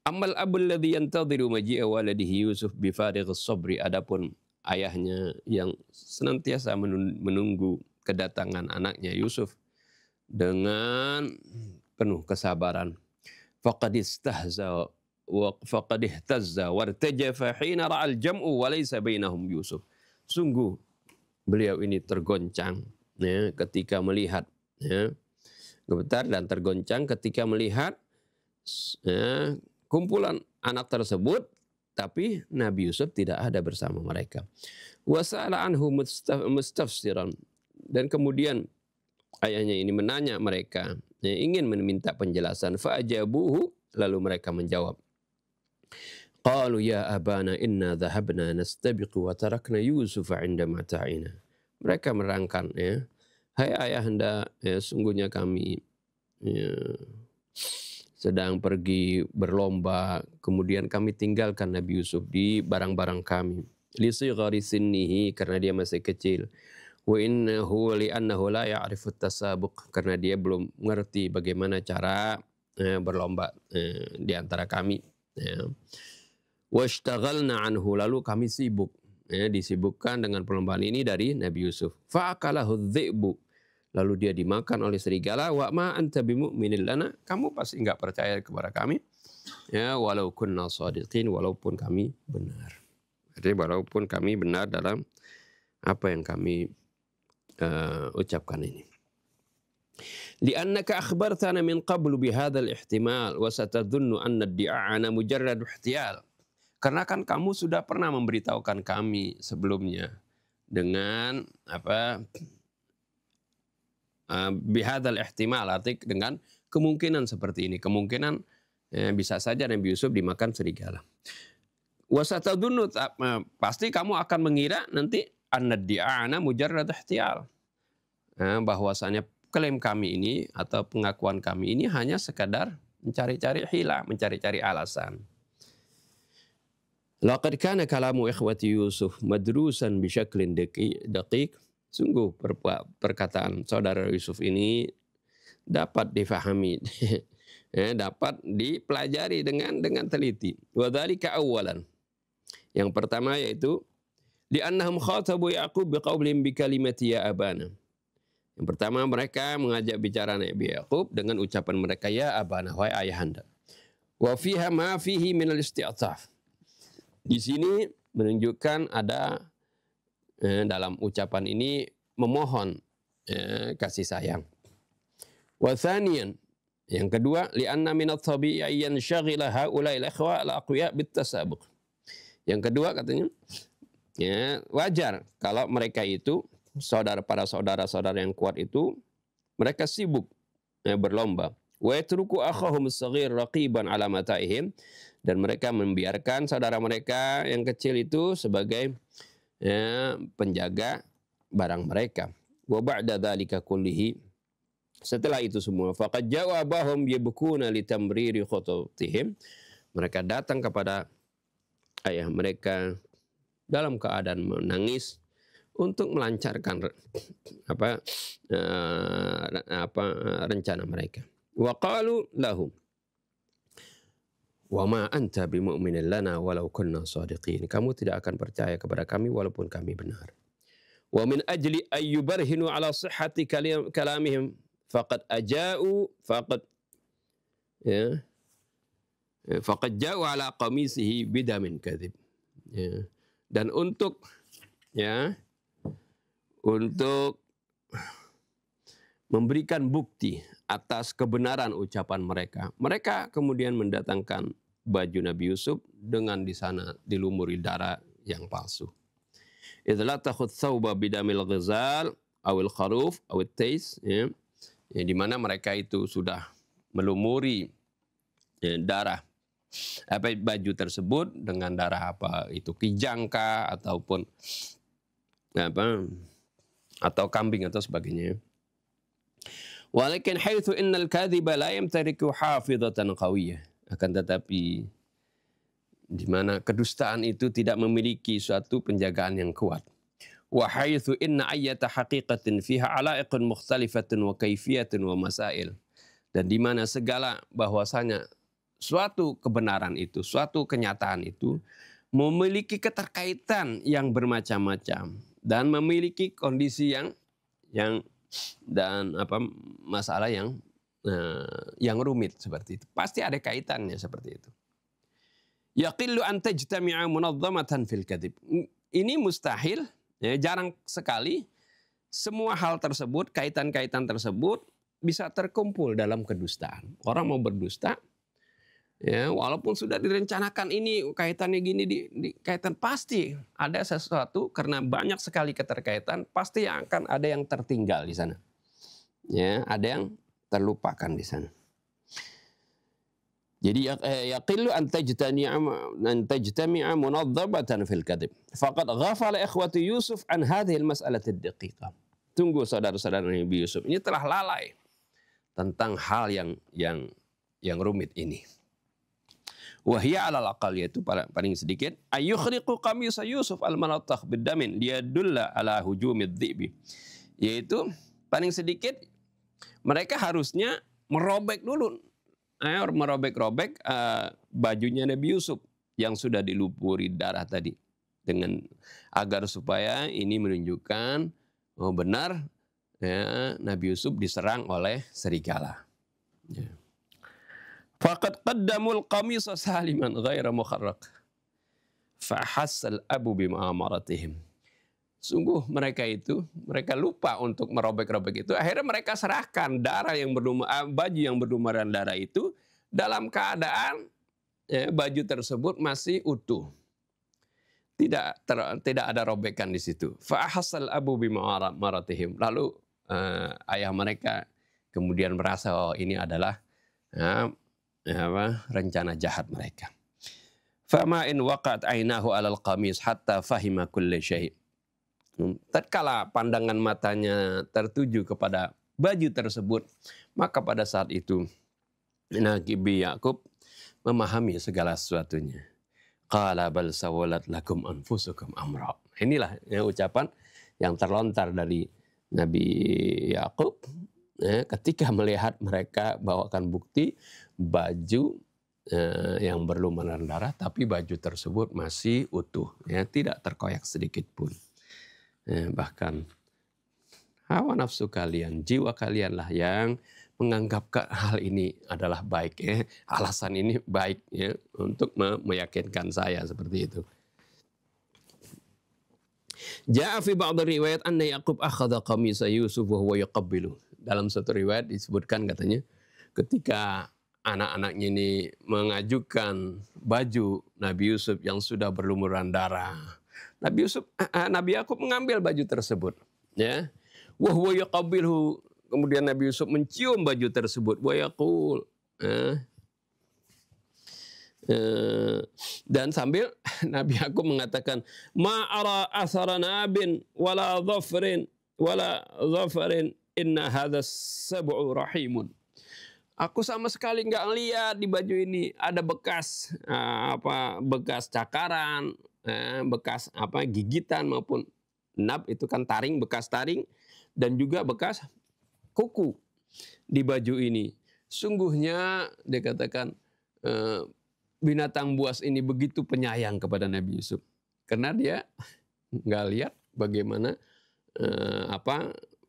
Amal abul ladzi yantadhiru maji'a waladihi Yusuf bi farighis sabri, adapun ayahnya yang senantiasa menunggu kedatangan anaknya Yusuf dengan penuh kesabaran. Faqad istahza wa faqad ihtazza wartajafa hina ra'al jam'u wa laysa bainahum Yusuf. Sungguh beliau ini tergoncang ya, ketika melihat ya, gemetar dan tergoncang ketika melihat ya, kumpulan anak tersebut, tapi Nabi Yusuf tidak ada bersama mereka. Wasa'ala anhu mustafsiran, dan kemudian ayahnya ini menanya mereka, ingin meminta penjelasan. Fa'ajabuhu, lalu mereka menjawab. Qalu ya abana inna dhahabna nastabiqu wa tarakna Yusuf 'inda mata'ina. Mereka merangkan ya, hai ayahanda, ya, sungguhnya kami ya, sedang pergi berlomba, kemudian kami tinggalkan Nabi Yusuf di barang-barang kami. li sighari sinnihi, karena dia masih kecil. Wa innahu li'annahu la ya'rifu at-tasabuq, karena dia belum mengerti bagaimana cara berlomba di antara kami. Ya. Washtaghalna anhu, lalu kami sibuk, disibukkan dengan perlombaan ini dari Nabi Yusuf. Fa'akalahu dhi'bu, lalu dia dimakan oleh serigala. Wa ma anta bimu'minin lana, kamu pasti enggak percaya kepada kami. Ya, walau kunna shadiqin, walaupun kami benar. Jadi walaupun kami benar dalam apa yang kami ucapkan ini. Li'annaka akhbartana min qablu bihadzal ihtimal wa satadhunnu anna ad-di'ana mujarrad ihtiyal. Karena kan kamu sudah pernah memberitahukan kami sebelumnya dengan bihadzal ihtimal, arti dengan kemungkinan seperti ini. Kemungkinan bisa saja Nabi Yusuf dimakan serigala. Wa satadhunnu, pasti kamu akan mengira nanti anna ad-di'ana mujarrad ihtiyal. Bahwasanya klaim kami ini atau pengakuan kami ini hanya sekadar mencari-cari hila, mencari-cari alasan. Laqad kana kalamu ikhwati Yusuf madrusan bisyaklin daqiq. Sungguh perkataan saudara Yusuf ini dapat difahami, dapat dipelajari dengan teliti. Wa dzalika awwalan. Yang pertama yaitu li'annahum khatabu Yaqub biqaulihim bikalimati ya abana. Yang pertama, mereka mengajak bicara Nabi Yaqub dengan ucapan mereka, ya abana, wahai ayahanda. Wa fiha ma fihi minal isti'taf. Di sini menunjukkan ada dalam ucapan ini memohon kasih sayang. Wa thaniyan, yang kedua, li'anna minat tabi'i yanshaghila haula'i al-ikhwa al-aqwiya bit-tasabuq. Yang kedua katanya, ya, wajar kalau mereka itu para saudara-saudara yang kuat itu mereka sibuk berlomba. Wa yatruku akhahum as-saghir raqiban ala mata'ihim, dan mereka membiarkan saudara mereka yang kecil itu sebagai penjaga barang mereka. Wa ba'da dzalika kullihi, setelah itu semua, faqad jawabahum yabkuna litamriri khutatihim, mereka datang kepada ayah mereka dalam keadaan menangis untuk melancarkan rencana mereka. Wa qalu lahum wa ma anta bimu'minin lana walau kunna shadiqin. Kamu tidak akan percaya kepada kami walaupun kami benar. Wa min ajli ayyubarhinu ala sihhati kalamihim faqad ja'u ala qamisihi bidamin kadzib. Ya. Dan untuk memberikan bukti atas kebenaran ucapan mereka, mereka kemudian mendatangkan baju Nabi Yusuf dengan di sana dilumuri darah yang palsu. Idza takhud thawba bidamil ghazal awil kharuf awil tais, di mana mereka itu sudah melumuri darah baju tersebut dengan darah itu kijangka ataupun atau kambing atau sebagainya. Walakin haitsu innal kadhiba la yamtariku hafizatan qawiyyah, akan tetapi di mana kedustaan itu tidak memiliki suatu penjagaan yang kuat. Wa haitsu inna ayyata haqiqatin fiha ala'iqun mukhtalifatun wa kayfiyatun wa masail, dan di mana segala bahwasanya suatu kebenaran itu, suatu kenyataan itu memiliki keterkaitan yang bermacam-macam dan memiliki kondisi yang dan masalah yang rumit seperti itu. Pasti ada kaitannya seperti itu. Yaqillu an tajtami'a munazzamatan fil kadhib. Ini mustahil, jarang sekali semua hal tersebut, kaitan-kaitan tersebut bisa terkumpul dalam kedustaan. Orang mau berdusta, walaupun sudah direncanakan ini kaitannya gini di kaitan, pasti ada sesuatu karena banyak sekali keterkaitan, pasti akan ada yang tertinggal di sana. Ada yang terlupakan di sana. Jadi yaqillu an tajtami'a munazzabatan fil kadhib. Faqad ghafala ikhwatu Yusuf an hadhihi al-mas'alati ad-daqiqah. Tunggu saudara-saudara Nabi Yusuf ini telah lalai tentang hal yang rumit ini. Wahya alal aqal, yaitu paling sedikit, ayyukhriqu qamisa Yusuf al-malatakh bidamin liyadulla ala hujumid dhibi. Yaitu paling sedikit mereka harusnya merobek dulu, merobek-robek bajunya Nabi Yusuf yang sudah dilupuri darah tadi, dengan agar supaya ini menunjukkan benar ya, Nabi Yusuf diserang oleh serigala. Ya. Faqad qaddamul qamisa saliman ghaira mukharraq. Fahassal abu bima'amaratihim. Sungguh mereka lupa untuk merobek-robek itu. Akhirnya mereka serahkan baju yang berlumuran darah itu dalam keadaan baju tersebut masih utuh. Tidak ada robekan di situ. Fahassal abu bima'amaratihim. Lalu ayah mereka kemudian merasa ini adalah rencana jahat mereka. Fama in waqat ainahu alal qamis hatta fahima kulli syai'. Tatkala pandangan matanya tertuju kepada baju tersebut, maka pada saat itu Nabi Yakub memahami segala sesuatunya. Qala bal sawalat lakum anfusukum amra. Inilah ucapan yang terlontar dari Nabi Yakub ketika melihat mereka bawakan bukti baju yang berlumuran darah, tapi baju tersebut masih utuh, tidak terkoyak sedikit pun. Bahkan hawa nafsu kalian, jiwa kalianlah yang menganggap hal ini adalah baik, alasan ini baik untuk meyakinkan saya seperti itu. Ja'a fi ba'd riwayat anna Yaqub akhadha qamisa Yusuf wa huwa yuqabbilu. Dalam satu riwayat disebutkan katanya ketika anak-anaknya ini mengajukan baju Nabi Yusuf yang sudah berlumuran darah, Nabi Yakub mengambil baju tersebut, ya. Wa huwa yuqabbilu. Kemudian Nabi Yusuf mencium baju tersebut. Wa yaqul. Dan sambil Nabi Yakub mengatakan, ma'ara athara nabin wala dhafrin inna hadha sab'u rahimun. Aku sama sekali nggak lihat di baju ini ada bekas bekas cakaran, bekas gigitan maupun nab, itu kan taring, bekas taring, dan juga bekas kuku di baju ini. Sungguhnya dia katakan binatang buas ini begitu penyayang kepada Nabi Yusuf, karena dia nggak lihat bagaimana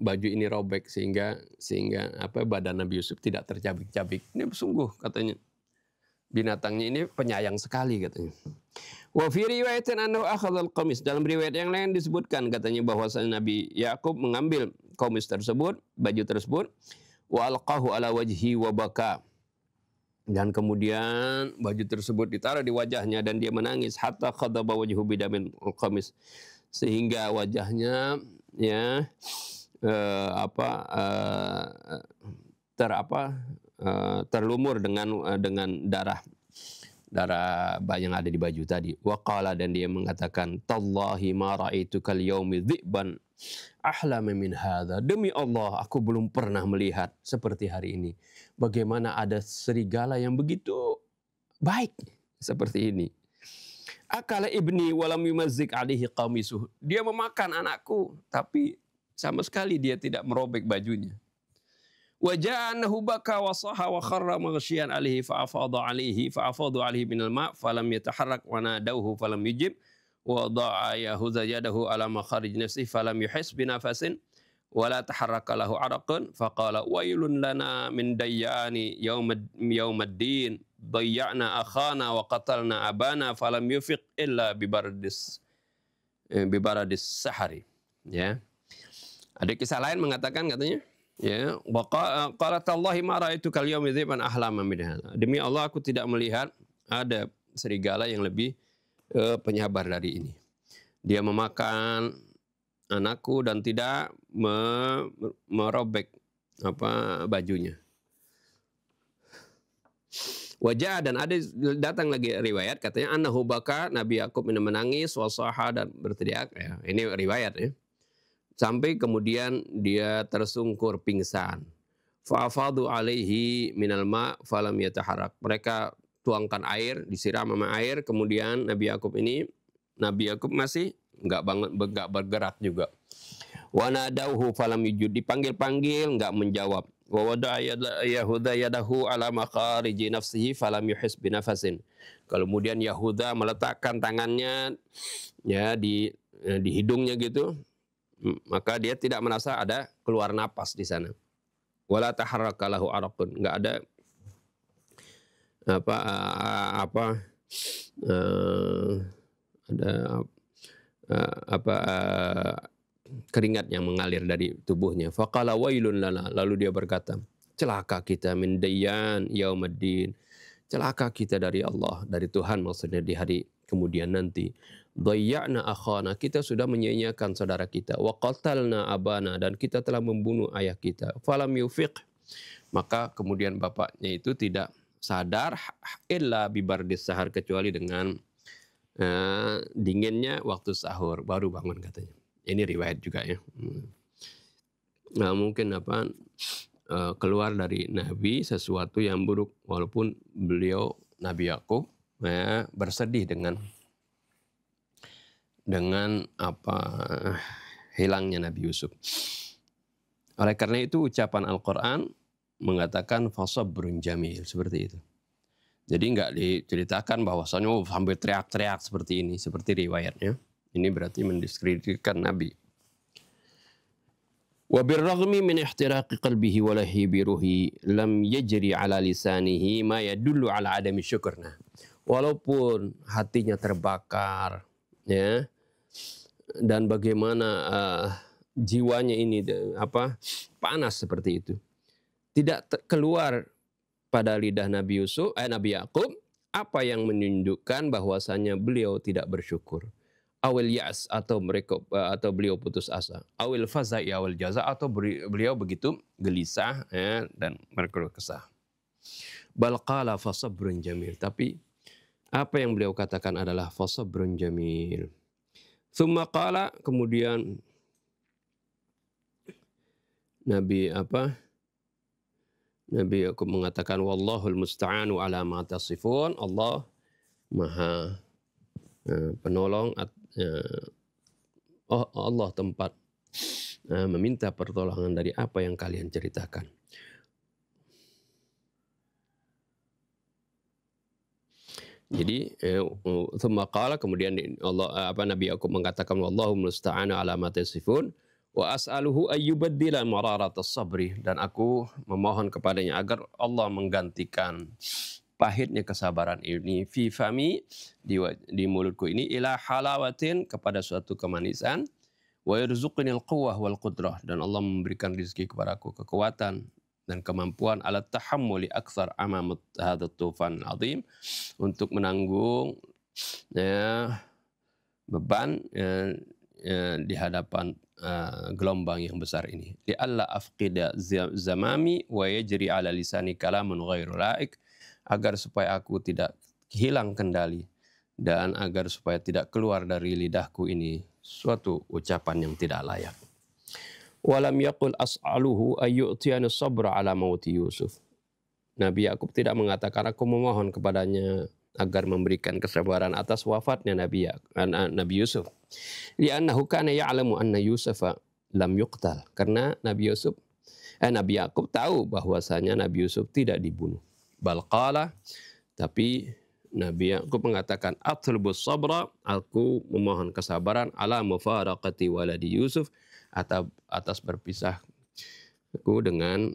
baju ini robek sehingga badan Nabi Yusuf tidak tercabik-cabik. Ini sungguh katanya binatangnya ini penyayang sekali katanya. Wa fi riwayatin annahu akhadhal qamis. Dalam riwayat yang lain disebutkan katanya bahwasanya Nabi Yakub mengambil qamis tersebut, baju tersebut, wa alqahu ala wajhi wa baka. Dan kemudian baju tersebut ditaruh di wajahnya dan dia menangis hatta khadaba wajhu bidamin qamis, sehingga wajahnya terlumur dengan darah yang ada di baju tadi. Waqala, dan dia mengatakan, tallahi ma ra'aitukal yaumi dhi'ban ahlama min hadza. Demi Allah, aku belum pernah melihat seperti hari ini. Bagaimana ada serigala yang begitu baik seperti ini. Akala ibni walam yumazzik alaihi qamisuh. Dia memakan anakku, tapi sama sekali dia tidak merobek bajunya. Wa ja'anahu baka wa saha wa kharra maghshiyan alaihi fa'afadu alaihi minal ma' falam yataharrak wa nadawhu falam yujib wa da'a yadahu ala makharij nafsihi falam yuhis binafasin wa la taharraka lahu araqun faqala wailun lana min dayyani yawmaddin dayya'na akhana wa qatalna abana falam yufiq illa bibaradis sahari. Ya. Ada kisah lain mengatakan katanya, ya, qala tallahi ma ra'aitukal yawma dhiban ahlama min hadza. Demi Allah, aku tidak melihat ada serigala yang lebih penyabar dari ini. Dia memakan anakku dan tidak merobek bajunya. Wajah, dan ada datang lagi riwayat katanya annahu baka, Nabi Yakub menangis, wasaha, dan berteriak. Ya, ini riwayat ya. Sampai kemudian dia tersungkur pingsan. Fa'afadu alaihi minal ma' falam yataharrak. Mereka tuangkan air, disiram sama air, kemudian Nabi Yakub masih nggak bergerak juga. Wa nadauhu falam yujud, dipanggil-panggil nggak menjawab. Wa wada'a Yahuda yadahu ala makhariji nafsihi falam yuhis binafasin. Kemudian Yahuda meletakkan tangannya ya di hidungnya gitu, maka dia tidak merasa ada keluar napas di sana. Wala taharraka lahu araqun, enggak ada keringat yang mengalir dari tubuhnya. Faqala wailun lana, lalu dia berkata, celaka kita min dayyan yaumiddin, celaka kita dari Allah, dari Tuhan maksudnya di hari kemudian nanti. Dayya'na akhana, kita sudah menyia-nyiakan saudara kita. Wa qatalna abana, dan kita telah membunuh ayah kita. Falam yufiq, maka kemudian bapaknya itu tidak sadar illa bibardis sahar, kecuali dengan dinginnya waktu sahur baru bangun katanya. Ini riwayat juga ya. Nah, mungkin keluar dari Nabi sesuatu yang buruk, walaupun beliau Nabi Yakub bersedih dengan hilangnya Nabi Yusuf. Oleh karena itu ucapan Al-Quran mengatakan fasabrun jamil, seperti itu. Jadi nggak diceritakan bahwasanya sampai teriak-teriak seperti ini, seperti riwayatnya. Ini berarti mendiskreditkan Nabi. Wa birraghmi min ihtiraqi qalbihi wa lahibi ruhi lam yajri ala lisanihi ma yadullu ala adami syukurna. Walaupun hatinya terbakar ya, dan bagaimana jiwanya ini panas seperti itu, tidak keluar pada lidah Nabi Yakub apa yang menunjukkan bahwasanya beliau tidak bersyukur. Awil ya'as, atau beliau putus asa. Awil faza'i awil jaza, atau beliau begitu gelisah ya, dan berkeluh kesah. Bal qala fasabrun jamil, tapi apa yang beliau katakan adalah fasabrun jamil. Tsumma qala, kemudian Nabi Yakub mengatakan wallahul musta'anu ala ma tasifun, Allah Maha penolong, Allah tempat meminta pertolongan dari apa yang kalian ceritakan. Jadi tsumma qala, kemudian Nabi Yakub mengatakan wallahu musta'anu ala ma tasifun wa as'aluhu ayyubaddila mararatas sabri, dan aku memohon kepadanya agar Allah menggantikan pahitnya kesabaran ini fi fami, di mulutku ini, ila halawatin, kepada suatu kemanisan, wa yarzuqnil quwwah wal qudrah, dan Allah memberikan rezeki kepadaku kekuatan dan kemampuan ala tahammuli aktsar amam hadzal tufan azim, untuk menanggung beban di hadapan gelombang yang besar ini. Li alla afqida zamami wa yajri ala lisani kalamun ghairu laik, agar supaya aku tidak hilang kendali, dan agar supaya tidak keluar dari lidahku ini suatu ucapan yang tidak layak. Walam yaqul as'aluhu ayyu'tiyani sabra ala mauti Yusuf. Nabi Yakub tidak mengatakan aku memohon kepadanya agar memberikan kesabaran atas wafatnya Nabi Yusuf. Li'annahu kana ya'lamu anna Yusufa lam yuqtal. Karena Nabi Yakub tahu bahwasanya Nabi Yusuf tidak dibunuh. Bal qala, tapi Nabi Yakub mengatakan atlubus sabra, aku memohon kesabaran ala mufaraqati waladi Yusuf, atas berpisahku dengan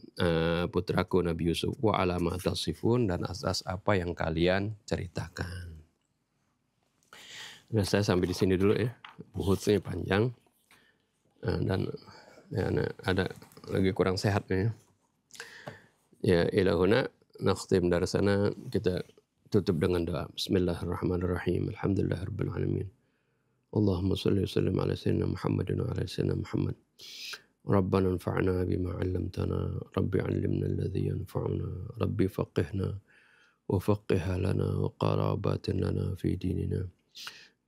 putraku Nabi Yusuf, wa ala ma tasifun, dan atas apa yang kalian ceritakan. Nah, saya sampai di sini dulu ya. Buhutnya panjang dan ya, ada lagi kurang sehat ya. Ya ilahuna nakhtim darsana, kita tutup dengan doa. Bismillahirrahmanirrahim. Alhamdulillahirabbil alamin. Allahumma shalli wa sallim ala sayyidina Muhammadin wa ala sayyidina Muhammad. Rabbana anfa'na bima 'allamtana, rabbi 'allimna alladhi yanfa'una, rabbi faqihna wa faqih lana wa qarabatin lana fi dinina.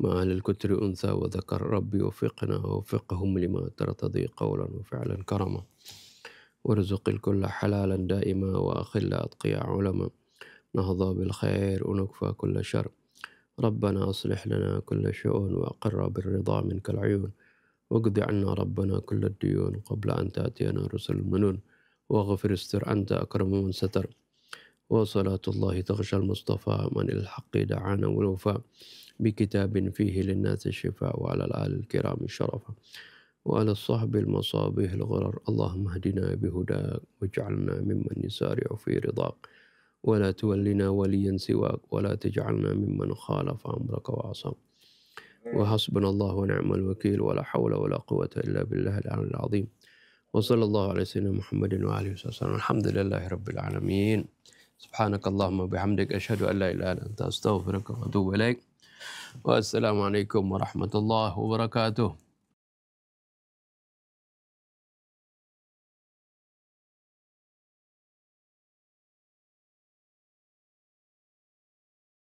Ma'al al-kutri untha wa dhakar, rabbi wafiqna wa wafiqhum lima tartadi qawlan wa fi'lan karama. وارزق الكل حلالا دائما وأخل أتقياء علما نهضى بالخير ونكفى كل شر. ربنا أصلح لنا كل شؤون وأقر بالرضا منك العيون، واقض عنا ربنا كل الديون قبل أن تأتينا رسل المنون، واغفر استر أنت أكرم من ستر. وصلاة الله تغشى المصطفى من الحق دعانا والوفاء، بكتاب فيه للناس الشفاء، وعلى الآل الكرام الشرفة، وعلى الصحب المصابيح الغرر. اللهم اهدنا بهداك واجعلنا ممن يسارع في رضاك، ولا تولنا وليا سواك، ولا تجعلنا ممن خالف أمرك وعصاك. وحسبنا الله ونعم الوكيل، ولا حول ولا قوة إلا بالله العلي العظيم. وصلى الله على سيدنا محمد وآله وسلم. الحمد لله رب العالمين. سبحانك اللهم وبحمدك أشهد أن لا إله إلا أنت أستغفرك وأتوب إليك. والسلام عليكم ورحمة الله وبركاته.